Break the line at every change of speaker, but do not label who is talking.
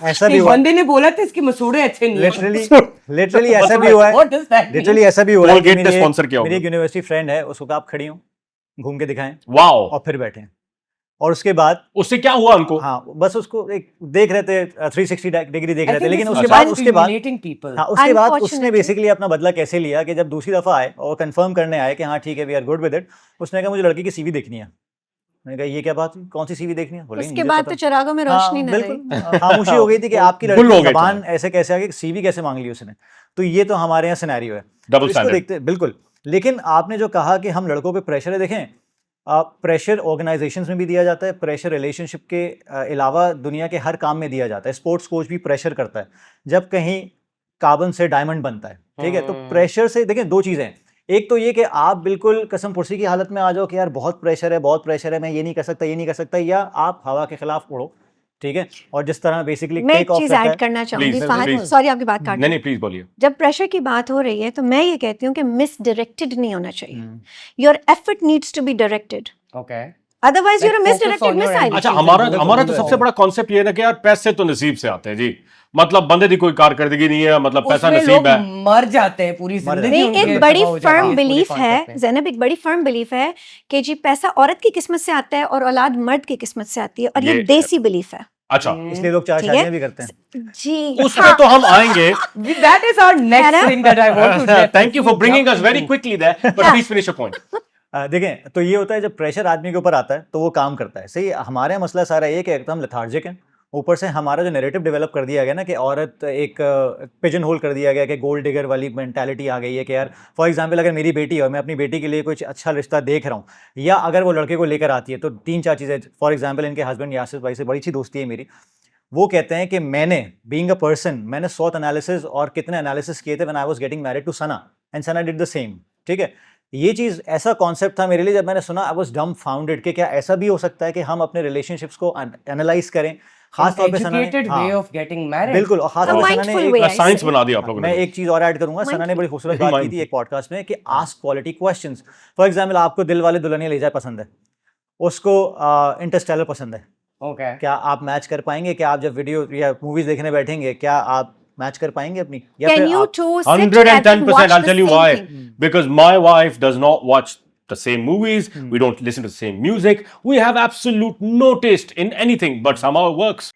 ऐसा भी हुआ,
बंदे ने बोला था इसके मसूड़े अच्छे नहीं है।
लिटरली ऐसा भी हुआ है,
What does that mean?
Literally ऐसा भी हुआ है कि
Colgate ने sponsor किया
मेरी
होगा।
एक यूनिवर्सिटी फ्रेंड है, उसको कहा आप खड़ी हो, घूम के दिखाएं,
वाओ,
और फिर बैठे, और उसके बाद
उससे क्या हुआ उनको?
हाँ बस उसको एक देख रहे थे, 360 डिग्री देख
I
रहे थे,
think
लेकिन
it's
उसके
just
बाद
humiliating people.
हाँ उसके बाद उसने
Unfortunately.
बेसिकली अपना बदला कैसे लिया कि जब दूसरी दफा आए और कंफर्म करने आए कि हाँ ठीक है we are good with it, उसने कहा मुझे लड़की की सीवी देखनी है। मैंने कहा ये क्या बात हुई? कौन सी सीवी देखनी है? बोले
उसके
मुझे
बाद
पता-
तो चिरागों में रोशनी न रही।
बिल्कुल खामोशी हो गई थी कि आपकी
गुल
लड़की
हो
की
गए
जबान
थे।
ऐसे कैसे आ गई, सीवी कैसे मांग ली उसने। तो ये तो हमारे यहाँ सिनेरियो है,
Double
तो इसको
standard.
देखते हैं बिल्कुल। लेकिन आपने जो कहा कि हम लड़कों पे प्रेशर है, देखें प्रेशर ऑर्गेनाइजेशंस में भी दिया जाता है, प्रेशर रिलेशनशिप के अलावा दुनिया के हर काम में दिया जाता है। स्पोर्ट्स कोच भी प्रेशर करता है जब कहीं कार्बन से डायमंड बनता है, ठीक है। तो प्रेशर से देखें दो चीज़ें हैं, एक तो ये कि आप बिल्कुल कसम पुरसी की हालत में आ जाओ कि यार बहुत प्रेशर है, बहुत प्रेशर है, मैं ये नहीं कर सकता, ये नहीं कर सकता, या आप हवा के खिलाफ उड़ो, ठीक है। और जिस तरह बेसिकली
मैं एक
टेक ऑफ
चीज
रहता
ऐड
है,
करना चाहूंगी
Please,
फहद,
please.
सॉरी आपकी बात काट
नहीं
दी।
नहीं प्लीज बोलिए।
जब प्रेशर की बात हो रही है तो मैं ये कहती हूँ कि मिसडायरेक्टेड नहीं होना चाहिए। Your effort needs to be directed,
Okay.
Otherwise you're a
Like, focus
misdirected
on your
missile.
ambition.
अच्छा, हमारा
बिल्कुल,
हमारा तो
बिल्कुल।
सबसे बड़ा कॉन्सेप्ट ये है ना कि यार पैसे तो नसीब से आते हैं जी, मतलब बंदे की कोई कारकर्दगी नहीं है, मतलब पैसा
उसमें
नसीब
लोग
है।
मर जाते हैं पूरी
मर
जिंदगी।
नहीं,
उनके
एक बड़ी
तबाह हो जाती है
फर्म
इस
बिलीफ
पूरे
है
concept में।
ज़ैनब, एक बड़ी फर्म बिलीफ है कि जी पैसा औरत की किस्मत से आता है और औलाद मर्द की किस्मत से आती है, और ये
ये-
देसी बिलीफ है
अच्छा,
इसलिए लोग 4
ठीक है?
शादियां भी करते हैं।
जी
उस पे तो हम आएंगे।
That is our next
है ना?
thing that I want to
thank you for bringing us very quickly there, but please finish your point.
देखें तो ये होता है जब प्रेशर आदमी के ऊपर आता है तो वो काम करता है। सही, हमारे यहाँ मसला सारा ये कि एकदम लेथार्जिक है, ऊपर से हमारा जो नैरेटिव डेवलप कर दिया गया ना कि औरत एक पिजन होल कर दिया गया कि गोल्ड डिगर वाली मेंटालिटी आ गई है कि यार फॉर एग्जांपल अगर मेरी बेटी है और मैं अपनी बेटी के लिए कुछ अच्छा रिश्ता देख रहा हूँ, या अगर वो लड़के को लेकर आती है तो 3-4 चीज़ें। फॉर एग्जांपल इनके हस्बैंड यासिर भाई से बड़ी अच्छी दोस्ती है मेरी, वो कहते हैं कि मैंने बीइंग अ पर्सन मैंने SWOT एनालिसिस और कितने एनालिसिस किए थे when I was getting married to Sana, and Sana did the same, ठीक है। ये चीज़ ऐसा कॉन्सेप्ट था मेरे लिए, जब मैंने सुना आई वाज डम्बफाउंडेड कि क्या ऐसा भी हो सकता है कि हम अपने रिलेशनशिप्स को एनालाइज करें, खास तौर पे सना ने,
Educated way of getting married.
बिल्कुल, और खास तौर पे सना
mindful
ने
way,
एक
I
साइंस
say.
बना दिया आप लोगों
मैं
ने।
एक चीज और ऐड करूंगा, सना ने बड़ी खूबसूरत बात की थी एक पॉडकास्ट में कि ask quality questions. For example आपको दिल वाले दुल्हनिया ले जाए पसंद है, उसको इंटरस्टेलर पसंद है,
Okay.
क्या आप मैच कर पाएंगे? क्या आप जब वीडियो या मूवीज देखने बैठेंगे क्या आप मैच कर पाएंगे अपनी? या
Can
फिर
you
आप-
two sit together and
110%,
watch
I'll
the
tell you
same
why.
thing?
Because my wife does not watch the same movies, we don't listen to the same music, we have absolute no taste in anything, but somehow it works.